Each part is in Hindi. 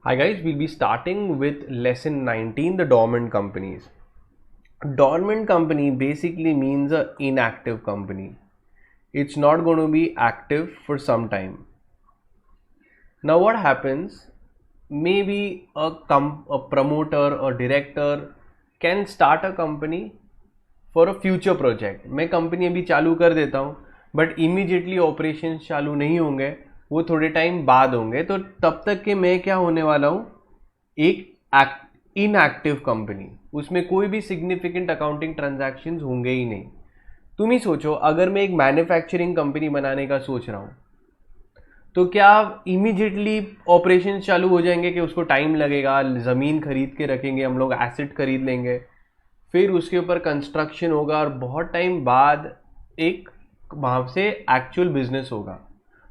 Hi guys, we'll be starting with lesson 19, the dormant companies. Dormant company basically means a inactive company. It's not going to be active for some time. Now what happens? Maybe a promoter or director can start a company for a future project. मैं कंपनी अभी चालू कर देता हूँ बट इमीडिएटली ऑपरेशन चालू नहीं होंगे, वो थोड़े टाइम बाद होंगे. तो तब तक के मैं क्या होने वाला हूँ, एक इनएक्टिव कंपनी. उसमें कोई भी सिग्निफिकेंट अकाउंटिंग ट्रांजैक्शंस होंगे ही नहीं. तुम ही सोचो, अगर मैं एक मैन्युफैक्चरिंग कंपनी बनाने का सोच रहा हूँ तो क्या इमीडिएटली ऑपरेशन चालू हो जाएंगे कि उसको टाइम लगेगा. ज़मीन खरीद के रखेंगे, हम लोग एसेट खरीद लेंगे, फिर उसके ऊपर कंस्ट्रक्शन होगा और बहुत टाइम बाद एक वहाँ से एक्चुअल बिजनेस होगा.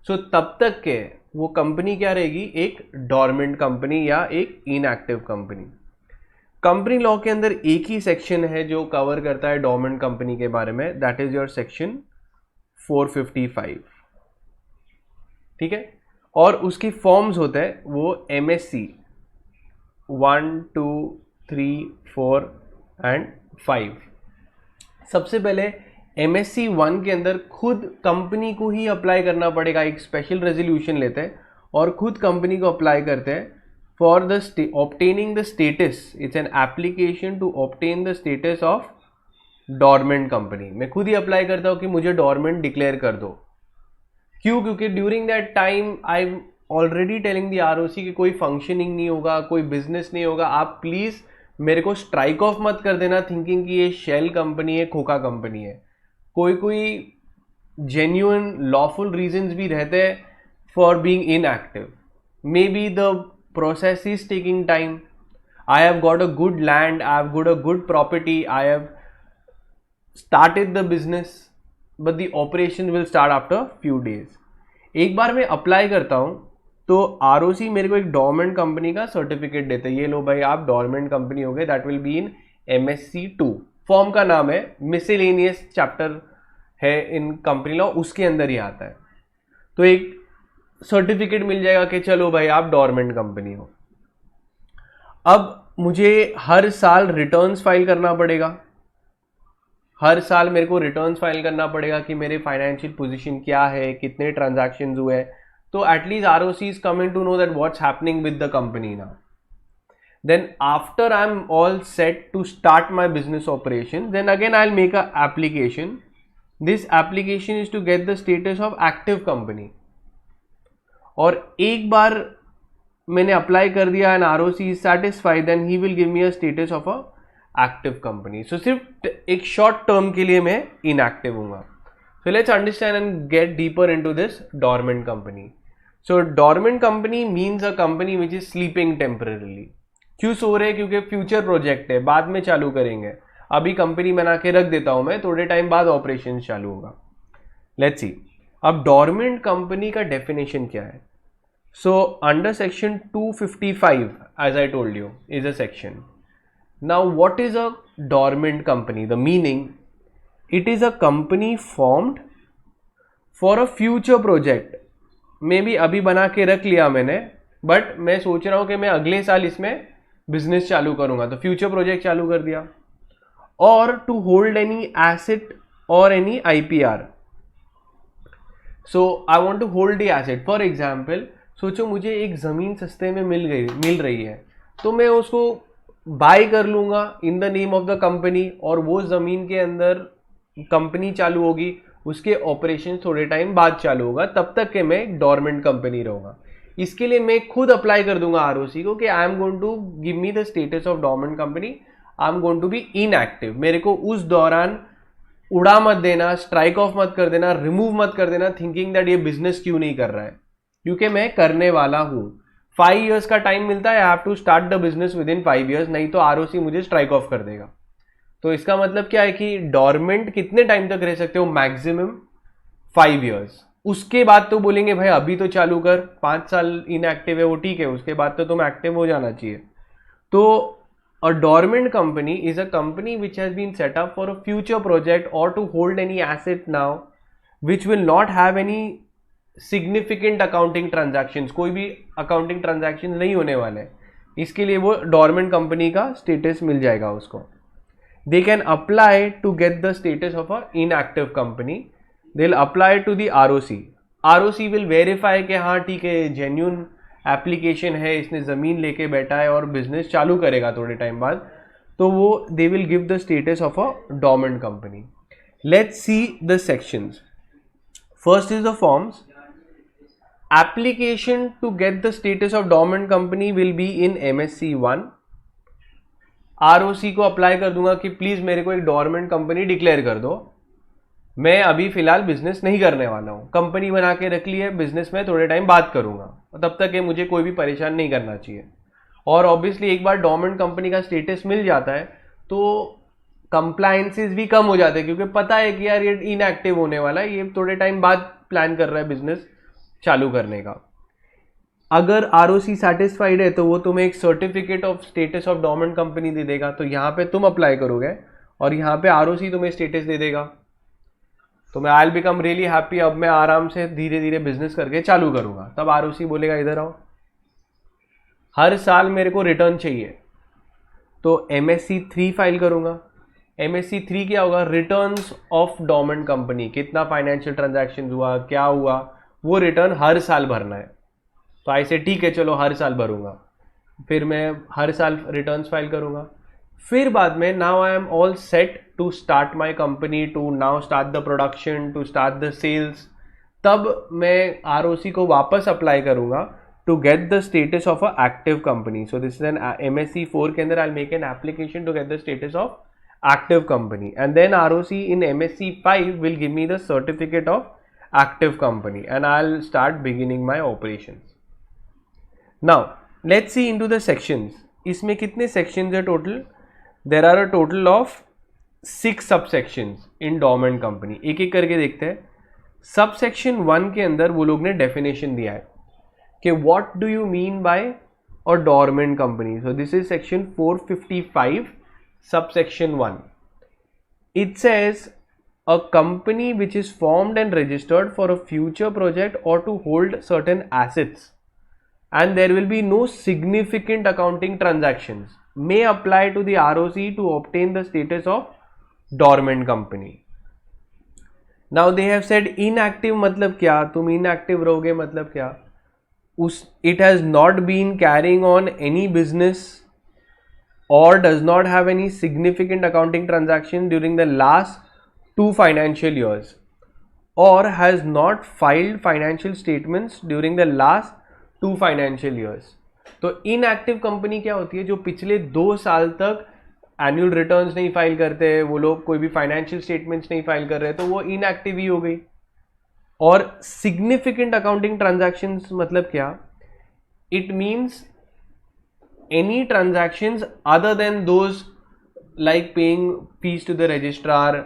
सो तब तक के वो कंपनी क्या रहेगी, एक डॉर्मेंट कंपनी या एक इनएक्टिव कंपनी. कंपनी लॉ के अंदर एक ही सेक्शन है जो कवर करता है डॉर्मेंट कंपनी के बारे में, दैट इज योर सेक्शन 455. ठीक है. और उसकी फॉर्म्स होते हैं वो MSc 1, 2, 3, 4 एंड 5. सबसे पहले MSc 1 के अंदर खुद कंपनी को ही अप्लाई करना पड़ेगा. एक स्पेशल रेजोल्यूशन लेते हैं और खुद कंपनी को अप्लाई करते हैं for the obtaining the status. It's an application to obtain the status of dormant company. मैं खुद ही अप्लाई करता हूँ कि मुझे डॉर्मेंट डिक्लेयर कर दो. क्यों? क्योंकि during that time I am already telling the ROC कि कोई फंक्शनिंग नहीं होगा, कोई बिजनेस नहीं होगा. आप प्लीज मेरे को स्ट्राइक ऑफ मत कर देना थिंकिंग कि ये शेल कंपनी है, खोखा कंपनी है. कोई जेन्युइन लॉफुल रीजंस भी रहते हैं for being inactive. May be the process is taking time. I have got a good land, I have got a good property, I have started the business but the operation will start after few days. एक बार मैं अप्लाई करता हूँ तो ROC मेरे को एक डॉर्मेंट कंपनी का सर्टिफिकेट देते हैं. ये लो भाई, आप डॉर्मेंट कंपनी हो गए. That will be in MSc 2. Form का नाम है मिसलेनियस चैप्टर है इन कंपनी लॉ, उसके अंदर ही आता है. तो एक सर्टिफिकेट मिल जाएगा कि चलो भाई आप डॉर्मेंट कंपनी हो. अब मुझे हर साल रिटर्न्स फाइल करना पड़ेगा. हर साल मेरे को रिटर्न्स फाइल करना पड़ेगा कि मेरे फाइनेंशियल पोजीशन क्या है, कितने ट्रांजैक्शंस हुए. तो at least ROC is coming to know that what's happening with the company now. Then after I'm all set to start my business operation, then again I'll make a application. This application is to get the status of active company. और एक बार मैंने अप्लाई कर दिया and ROC is satisfied, then he will give me a status of a active company. So सिर्फ एक शॉर्ट टर्म के लिए मैं इनएक्टिव हूँगा. So let's understand and get deeper into this dormant company. So dormant company means a company which is sleeping temporarily. क्यों सो रहे? क्योंकि फ्यूचर प्रोजेक्ट है, बाद में चालू करेंगे. अभी कंपनी बना के रख देता हूं मैं, थोड़े टाइम बाद ऑपरेशन चालू होगा. Let's see. अब डॉर्मेंट कंपनी का डेफिनेशन क्या है? So under section 255 as I told you is a section. Now what is a dormant company? The meaning, it is a company formed for a future project. Maybe अभी बना के रख लिया मैंने, बट मैं सोच रहा हूँ कि मैं अगले साल इसमें बिजनेस चालू करूँगा, तो फ्यूचर प्रोजेक्ट चालू कर दिया. और टू होल्ड एनी एसेट और any IPR. So I want to hold the asset. For example सोचो मुझे एक ज़मीन सस्ते में मिल रही है, तो मैं उसको बाय कर लूंगा in the name of the company, और वो ज़मीन के अंदर कंपनी चालू होगी, उसके ऑपरेशन थोड़े टाइम बाद चालू होगा. तब तक के मैं डॉर्मेंट कंपनी रहूँगा. इसके लिए मैं खुद अप्लाई कर दूंगा ROC को कि I am going to give me the status of dormant company, I am going to be inactive. मेरे को उस दौरान उड़ा मत देना, स्ट्राइक ऑफ मत कर देना, रिमूव मत कर देना थिंकिंग दैट ये बिजनेस क्यों नहीं कर रहा है, क्योंकि मैं करने वाला हूँ. 5 years का टाइम मिलता है. I have to start the business within 5 years, नहीं तो ROC मुझे स्ट्राइक ऑफ कर देगा. तो इसका मतलब क्या है कि डॉर्मेंट कितने टाइम तक रह सकते हो? Maximum 5 years. उसके बाद तो बोलेंगे भाई अभी तो चालू कर, 5 साल इनएक्टिव है वो ठीक है, उसके बाद तो तुम एक्टिव हो जाना चाहिए. तो a dormant company is a company which has been set up for a future project और to hold any asset now which will not have any significant accounting transactions, कोई भी अकाउंटिंग ट्रांजैक्शन नहीं होने वाले, इसके लिए वो डॉर्मेंट कंपनी का स्टेटस मिल जाएगा उसको. They can apply to get the status of a inactive company. They'll apply to the ROC. ROC will verify कि हाँ ठीक है genuine application है, इसने ज़मीन लेके बैठा है और बिजनेस चालू करेगा थोड़े टाइम बाद, तो वो they will give the status of a dormant company. Let's see the sections. First is the forms. Application to get the status of dormant company will be in MSC 1. ROC को अप्लाई कर दूंगा कि प्लीज मेरे को एक डॉर्मेंट कंपनी डिक्लेयर कर दो, मैं अभी फिलहाल बिजनेस नहीं करने वाला हूँ, कंपनी बना के रख ली है, बिजनेस में थोड़े टाइम बात करूंगा, तब तक ये मुझे कोई भी परेशान नहीं करना चाहिए. और ऑब्वियसली एक बार डॉर्मेंट कंपनी का स्टेटस मिल जाता है तो कंप्लायंसेस भी कम हो जाते हैं, क्योंकि पता है कि यार ये इनएक्टिव होने वाला है, ये थोड़े टाइम बाद प्लान कर रहा है बिजनेस चालू करने का. अगर ROC सेटिस्फाइड है तो वो तुम्हें एक certificate of status of dormant company दे देगा, तो यहाँ पे तुम अप्लाई करोगे और यहाँ पे ROC तुम्हें स्टेटस दे देगा, तो मैं I will become really happy, अब मैं आराम से धीरे धीरे बिजनेस करके चालू करूंगा. तब ROC बोलेगा इधर आओ, हर साल मेरे को रिटर्न चाहिए, तो MSC 3 फाइल करूंगा. MSC 3 क्या होगा? रिटर्न्स ऑफ डॉर्मेंट कंपनी, कितना फाइनेंशियल ट्रांजैक्शन हुआ, क्या हुआ, वो रिटर्न हर साल भरना है. तो ऐसे ठीक है चलो हर साल भरूंगा, फिर मैं हर साल रिटर्न्स फाइल करूंगा. फिर बाद में now I am all set to start my company, to now start the production, to start the sales, तब मैं ROC को वापस अप्लाई करूंगा to get the status of a active company. So this is an MSC 4 के अंदर I make an application to get the status of active company, and then ROC in MSC 5 will give me the certificate of active company and I will start beginning my operations. Now let's see into the sections. इसमें कितने sections है total? There are a total of 6 subsections in dormant company. एक एक करके देखते हैं. Subsection 1 के अंदर वो लोग ने definition दिया है कि what do you mean by a dormant company? So this is section 455 subsection 1. It says a company which is formed and registered for a future project or to hold certain assets and there will be no significant accounting transactions may apply to the ROC to obtain the status of dormant company. Now they have said inactive मतलब क्या, तुम inactive रहोगे मतलब क्या, it has not been carrying on any business or does not have any significant accounting transaction during the last 2 financial years or has not filed financial statements during the last 2 financial years. तो इनएक्टिव कंपनी क्या होती है? जो पिछले 2 साल तक एनुअल रिटर्न्स नहीं फाइल करते, वो लोग कोई भी फाइनेंशियल स्टेटमेंट्स नहीं फाइल कर रहे, तो वो इनएक्टिव ही हो गई. और सिग्निफिकेंट अकाउंटिंग ट्रांजैक्शंस मतलब क्या? It means any transactions other than those like paying fees to the registrar,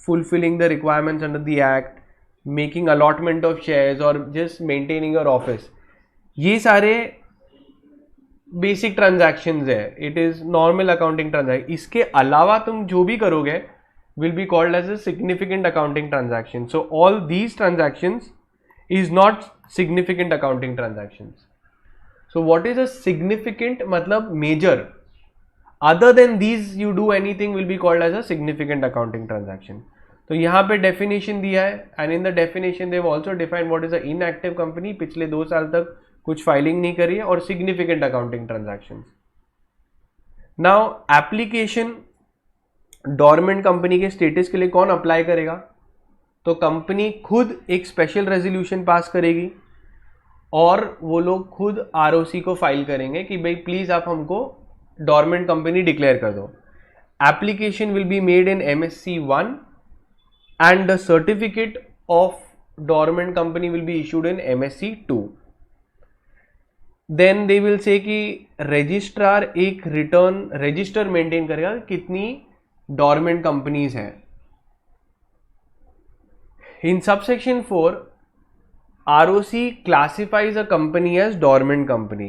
fulfilling the requirements under the act, making allotment of shares or just maintaining your office. ये सारे बेसिक ट्रांजैक्शंस है, it is normal accounting transaction. इसके अलावा तुम जो भी करोगे will be called as a significant accounting transaction. So all these transactions is not significant accounting transactions. So what is a significant मतलब major, other than these you do anything will be called as a significant accounting transaction. तो यहाँ पे डेफिनेशन दिया है and in the definition they have also defined what is a inactive company, पिछले 2 साल तक कुछ फाइलिंग नहीं करी है, और significant accounting transactions. Now application dormant company के स्टेटस के लिए कौन अप्लाई करेगा? तो कंपनी खुद एक स्पेशल रेजोल्यूशन पास करेगी और वो लोग खुद ROC को फाइल करेंगे कि भाई प्लीज आप हमको डॉर्मेंट कंपनी डिक्लेयर कर दो. Application will be made in MSC 1 and the certificate of dormant company will be issued in MSC 2. Then they will say कि रजिस्ट्रार एक रिटर्न रजिस्टर मेंटेन करेगा कितनी डॉर्मेंट कंपनीज हैं. In subsection 4, ROC classifies a company as dormant company.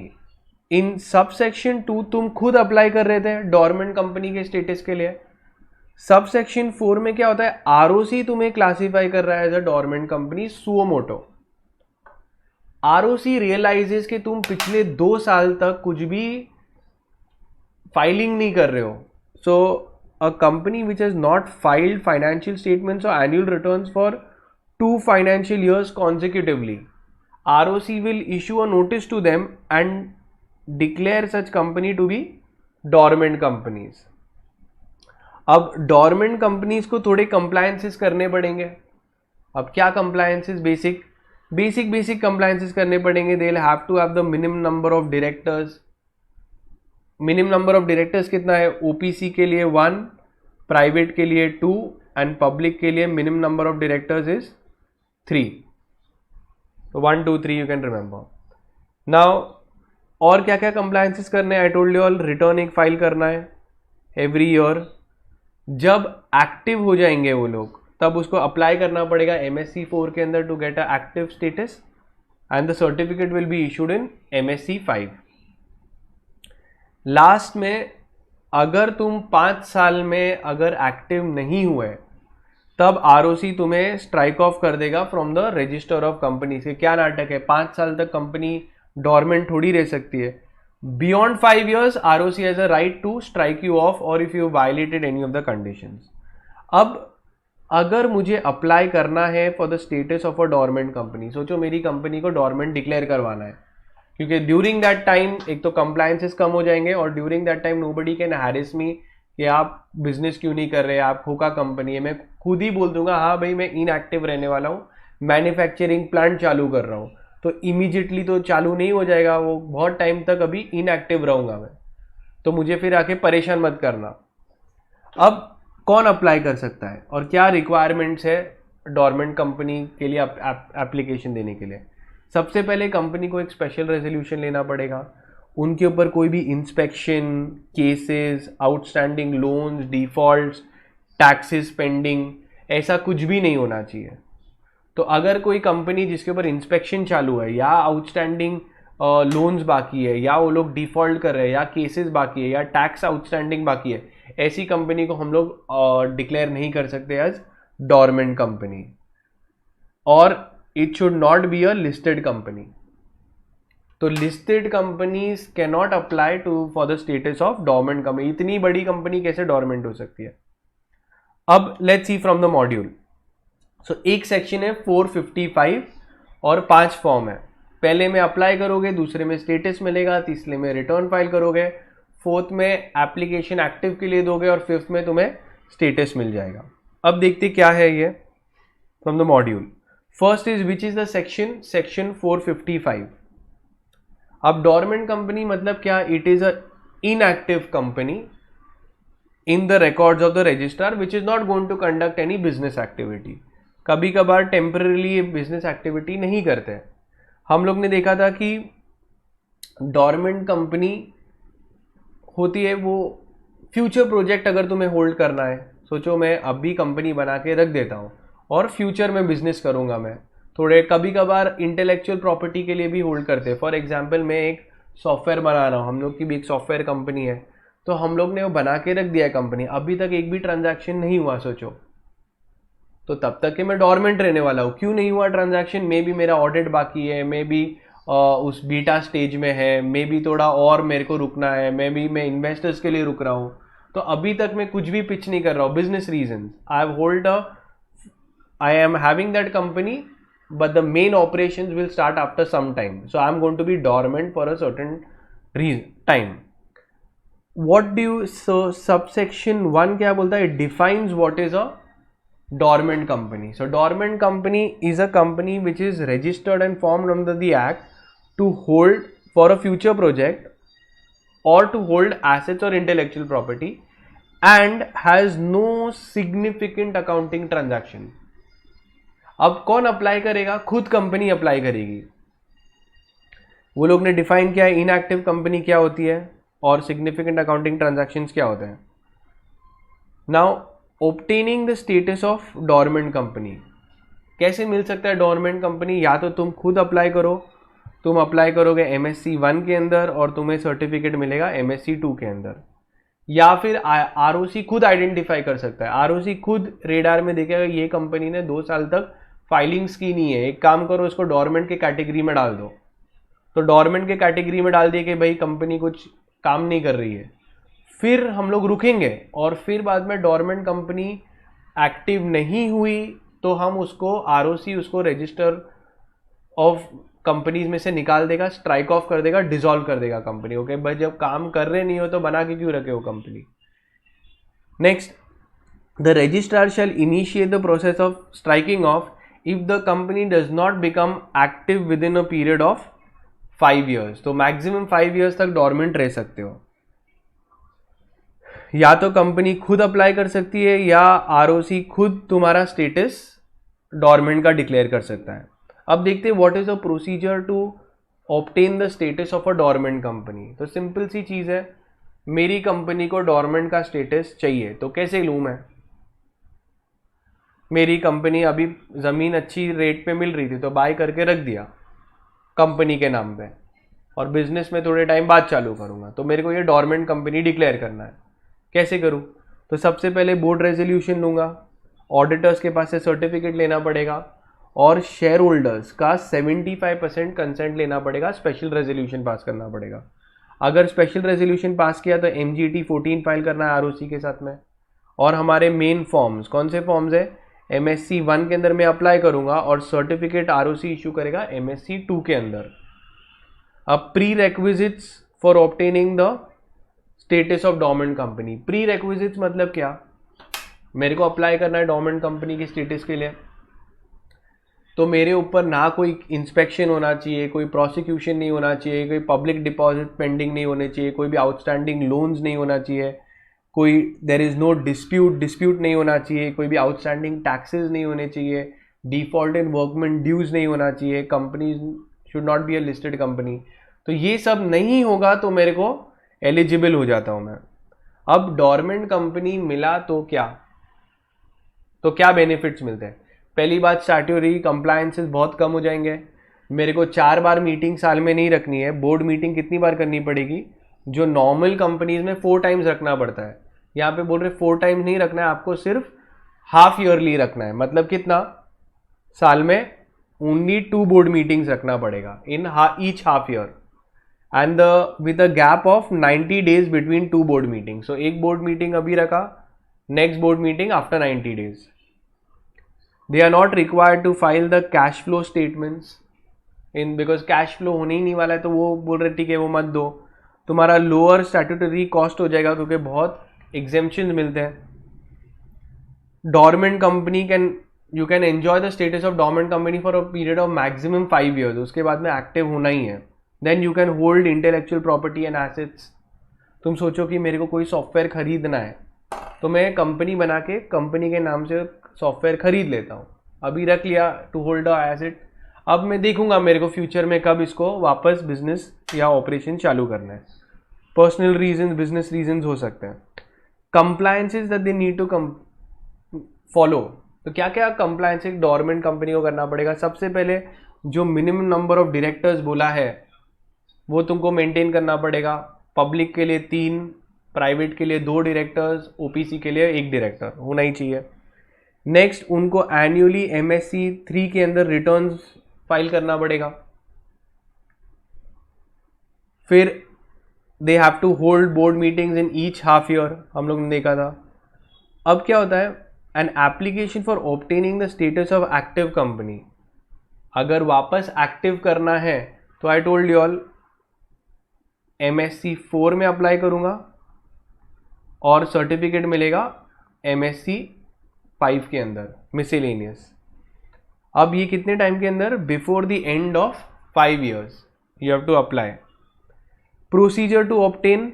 In subsection 2 तुम खुद अप्लाई कर रहे थे डॉर्मेंट कंपनी के स्टेटस के लिए. सबसेक्शन 4 में क्या होता है? ROC तुम्हें क्लासीफाई कर रहा है as a dormant company suo motu. ROC realises कि तुम पिछले 2 साल तक कुछ भी फाइलिंग नहीं कर रहे हो. So a company which has not filed financial statements और annual returns for 2 financial years consecutively, ROC will issue a notice to them and declare such company to be dormant companies. अब डॉर्मेंट कंपनीज को थोड़े कंप्लायंसेस करने पड़ेंगे. अब क्या कंप्लायंसेस? बेसिक कंप्लायंसेस करने पड़ेंगे. They will have to have the minimum number of directors. Minimum number of directors कितना है? ओपीसी के लिए 1, प्राइवेट के लिए 2 एंड पब्लिक के लिए minimum number of directors is 3. तो 1 2 3 यू कैन रिमेंबर. नाउ और क्या क्या कंप्लायंसेस करने हैं? आई टोल्ड यू ऑल. रिटर्न एक फाइल करना है एवरी ईयर. जब एक्टिव हो जाएंगे वो लोग तब उसको अप्लाई करना पड़ेगा MSc 4 के अंदर to get a active status and the certificate will be issued in MSc 5. Last में अगर तुम 5 साल में अगर एक्टिव नहीं हुए तब ROC तुम्हें स्ट्राइक ऑफ कर देगा from the register of companies. के क्या नाटक है? 5 साल तक कंपनी डॉर्मेंट थोड़ी रह सकती है. Beyond 5 years, ROC has a right to strike you off or if you violated any of the conditions. अब अगर मुझे अप्लाई करना है for the status of a dormant company, सोचो मेरी कंपनी को डॉर्मेंट डिक्लेयर करवाना है, क्योंकि ड्यूरिंग दैट टाइम एक तो कंप्लायंसेस कम हो जाएंगे और during that time nobody can harass me कि आप बिजनेस क्यों नहीं कर रहे, आप खोखा कंपनी है. मैं खुद ही बोल दूंगा हाँ भाई मैं इनएक्टिव रहने वाला हूँ, मैन्युफैक्चरिंग प्लांट चालू कर रहा हूँ. तो इमीडिएटली तो चालू नहीं हो जाएगा, वो बहुत टाइम तक अभी इनएक्टिव रहूंगा मैं. तो मुझे फिर आके परेशान मत करना. अब कौन अप्लाई कर सकता है और क्या रिक्वायरमेंट्स है डॉर्मेंट कंपनी के लिए एप्लीकेशन देने के लिए? सबसे पहले कंपनी को एक स्पेशल रेजोल्यूशन लेना पड़ेगा. उनके ऊपर कोई भी inspection, cases, outstanding loans, defaults, taxes pending, ऐसा कुछ भी नहीं होना चाहिए. तो अगर कोई कंपनी जिसके ऊपर इंस्पेक्शन चालू है या आउटस्टैंडिंग लोन्स बाकी है या वो लोग डिफॉल्ट कर रहे हैं या केसेस बाकी है या टैक्स आउटस्टैंडिंग बाकी है, ऐसी कंपनी को हम लोग डिक्लेयर नहीं कर सकते एज डॉर्मेंट कंपनी. और it should not be a listed company. तो listed companies can not apply to for the status of dormant company. इतनी बड़ी कंपनी कैसे डॉर्मेंट हो सकती है? अब let's see from the module. So एक सेक्शन है 455 और 5 फॉर्म है. पहले में अप्लाई करोगे, दूसरे में स्टेटस मिलेगा, तीसरे में रिटर्न फाइल करोगे, फोर्थ में एप्लीकेशन एक्टिव के लिए दोगे और फिफ्थ में तुम्हें स्टेटस मिल जाएगा. अब देखते क्या है ये from the module. First is which is the section 455. अब डॉर्मेंट कंपनी मतलब क्या? It is a inactive company in the records of the registrar which is not going to conduct any business activity. कभी कभार टेम्पररी बिजनेस एक्टिविटी नहीं करते. हम लोग ने देखा था कि डॉर्मेंट कंपनी होती है वो फ्यूचर प्रोजेक्ट अगर तुम्हें होल्ड करना है, सोचो मैं अभी कंपनी बना के रख देता हूँ और फ्यूचर में बिजनेस करूँगा मैं. थोड़े कभी कभार इंटेलेक्चुअल प्रॉपर्टी के लिए भी होल्ड करते हैं. फॉर एग्जाम्पल मैं एक सॉफ्टवेयर बना रहा हूँ, हम लोग की भी एक सॉफ्टवेयर कंपनी है, तो हम लोग ने वो बना के रख दिया है कंपनी, अभी तक एक भी ट्रांजैक्शन नहीं हुआ सोचो, तो तब तक कि मैं डॉर्मेंट रहने वाला हूँ. क्यों नहीं हुआ ट्रांजैक्शन? मे बी मेरा ऑडिट बाकी है, मे बी उस बीटा स्टेज में है, मे बी थोड़ा और मेरे को रुकना है, मे बी मैं इन्वेस्टर्स के लिए रुक रहा हूँ. तो अभी तक मैं कुछ भी पिच नहीं कर रहा हूँ. Business reasons I am having that company but the main operations will start after some time, so I am going to be dormant for a certain time. What do you, so subsection 1 क्या बोलता है? It defines what is a dormant company. So dormant company is a company which is registered and formed under the act to hold for a future project or to hold assets or intellectual property and has no significant accounting transaction. अब कौन अप्लाई करेगा? खुद कंपनी अप्लाई करेगी. वो लोग ने डिफाइन किया है इनएक्टिव कंपनी क्या होती है और सिग्निफिकेंट अकाउंटिंग ट्रांजैक्शंस क्या होते हैं. Now obtaining the status of dormant company कैसे मिल सकता है? डॉर्मेंट कंपनी या तो तुम खुद अप्लाई करो, तुम अप्लाई करोगे MSc 1 के अंदर और तुम्हें सर्टिफिकेट मिलेगा MSc 2 के अंदर, या फिर ROC खुद आइडेंटिफाई कर सकता है. ROC खुद रेडार में देखेगा ये कंपनी ने 2 साल तक फाइलिंग्स की नहीं है, एक काम करो इसको डोरमेंट के कैटेगरी में डाल दो। तो डोरमेंट के कैटेगरी में डाल दिए कि भाई कंपनी कुछ काम नहीं कर रही है, फिर हम लोग रुकेंगे और फिर बाद में डोरमेंट कंपनी एक्टिव नहीं हुई तो हम उसको आरओसी, उसको रजिस्टर ऑफ कंपनीज में से निकाल देगा, स्ट्राइक ऑफ कर देगा, डिसॉल्व कर देगा कंपनी। ओके भाई, जब काम कर रहे नहीं हो तो बना के क्यों रखे हो company. Next, the registrar shall initiate the process of striking off if the company does not become active within a period of 5 years। तो मैक्सिमम 5 years तक डोरमेंट रह सकते हो। या तो कंपनी खुद अप्लाई कर सकती है या आरओसी खुद तुम्हारा स्टेटस डोरमेंट का डिक्लेयर कर सकता है। अब देखते हैं what is the procedure to obtain the status of a dormant company. तो सिंपल सी चीज है, मेरी कंपनी को डोरमेंट का स्टेटस चाहिए तो कैसे लूं मैं। मेरी कंपनी अभी जमीन अच्छी रेट पे मिल रही थी तो बाय करके रख दिया कंपनी के नाम पे, और बिजनेस में थोड़े टाइम बाद चालू करूंगा, तो मेरे को ये डोरमेंट कंपनी डिक्लेयर करना है। कैसे करूं? तो सबसे पहले बोर्ड रेजोल्यूशन लूंगा, ऑडिटर्स के पास से सर्टिफिकेट लेना पड़ेगा और शेयर होल्डर्स का 75% कंसेंट लेना पड़ेगा, स्पेशल रेजोल्यूशन पास करना पड़ेगा। अगर स्पेशल रेजोल्यूशन पास किया तो MGT 14 फाइल करना है आरओसी के साथ में। और हमारे मेन फॉर्म्स कौन से फॉर्म्स है? MSc 1 के अंदर मैं अप्लाई करूंगा और सर्टिफिकेट आरओसी इशू करेगा MSc 2 के अंदर। अब prerequisites for obtaining the status of dormant company. Prerequisites मतलब क्या? मेरे को अप्लाई करना है डोरमेंट कंपनी की स्टेटस के लिए, तो मेरे ऊपर ना कोई इंस्पेक्शन होना चाहिए, कोई प्रोसिक्यूशन नहीं होना चाहिए, कोई पब्लिक डिपॉजिट पेंडिंग नहीं होने चाहिए, कोई भी आउटस्टैंडिंग लोन्स नहीं होना चाहिए, कोई देयर इज नो डिस्प्यूट नहीं होना चाहिए, कोई भी आउटस्टैंडिंग टैक्सेस नहीं होने चाहिए, डिफॉल्ट इन वर्कमेंट ड्यूज नहीं होना चाहिए, company should not be a listed company. तो ये सब नहीं होगा तो मेरे को एलिजिबल हो जाता हूं मैं। अब डोरमेंट कंपनी मिला तो क्या बेनिफिट्स मिलते हैं? पहली बात, स्टैट्यूटरी कंप्लायंसेस बहुत कम हो जाएंगे। मेरे को 4 बार मीटिंग साल में नहीं रखनी है। बोर्ड मीटिंग कितनी बार करनी पड़ेगी? जो नॉर्मल कंपनीज में 4 टाइम्स रखना पड़ता है, यहाँ पे बोल रहे 4 टाइम्स नहीं रखना है, आपको सिर्फ हाफ ईयरली रखना है। मतलब कितना? साल में ओनली 2 बोर्ड मीटिंग्स रखना पड़ेगा in each half year and with a gap of 90 days between 2 board meeting. So एक बोर्ड मीटिंग अभी रखा, next board meeting after 90 days। They are not required to file the cash flow statements in because cash flow होने ही नहीं वाला है, तो वो बोल रहे ठीक है वो मत दो, तुम्हारा लोअर स्टैट्यूटरी कॉस्ट हो जाएगा क्योंकि बहुत एग्जेम्पशन मिलते हैं। Dormant company you can enjoy the status of dormant company for a period of maximum 5 years। उसके बाद में एक्टिव होना ही है। Then you can hold intellectual property and assets. तुम सोचो कि मेरे को कोई सॉफ्टवेयर खरीदना है तो मैं कंपनी बना के कंपनी के नाम से सॉफ्टवेयर खरीद लेता हूँ, अभी रख लिया टू होल्ड अ एसेट। अब मैं देखूंगा मेरे को फ्यूचर में कब इसको वापस बिजनेस या ऑपरेशन चालू करना है। पर्सनल रीजंस, बिजनेस रीजंस हो सकते हैं। Compliances that they need to follow. तो क्या क्या कंप्लायंसेस डोरमेंट कंपनी को करना पड़ेगा? सबसे पहले जो मिनिमम नंबर ऑफ डायरेक्टर्स बोला है वो तुमको मेंटेन करना पड़ेगा। पब्लिक के लिए 3, प्राइवेट के लिए 2 डायरेक्टर्स, ओपीसी के लिए 1 डायरेक्टर होना ही चाहिए। नेक्स्ट, उनको एनुअली MSc 3 के अंदर रिटर्न्स फाइल करना पड़ेगा। फिर they have to hold board meetings in each half year, हम लोग ने देखा था। अब क्या होता है? An application for obtaining the status of active company. अगर वापस एक्टिव करना है तो I told you all MSc 4 में अप्लाई करूंगा और सर्टिफिकेट मिलेगा MSc 5 के अंदर मिसेलेनियस। अब ये कितने टाइम के अंदर? Before the end of 5 years you have to apply. Procedure to obtain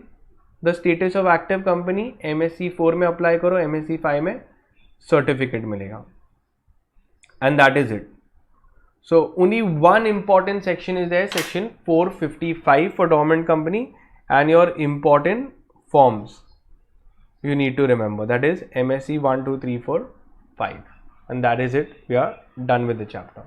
the status of active company, MSc 4 में अप्लाई करो, MSc 5 में सर्टिफिकेट मिलेगा and that is it. So only one important section is there, section 455 for dormant company, and your important forms you need to remember, that is MSc 1, 2, 3, 4, 5, and that is it. We are done with the chapter.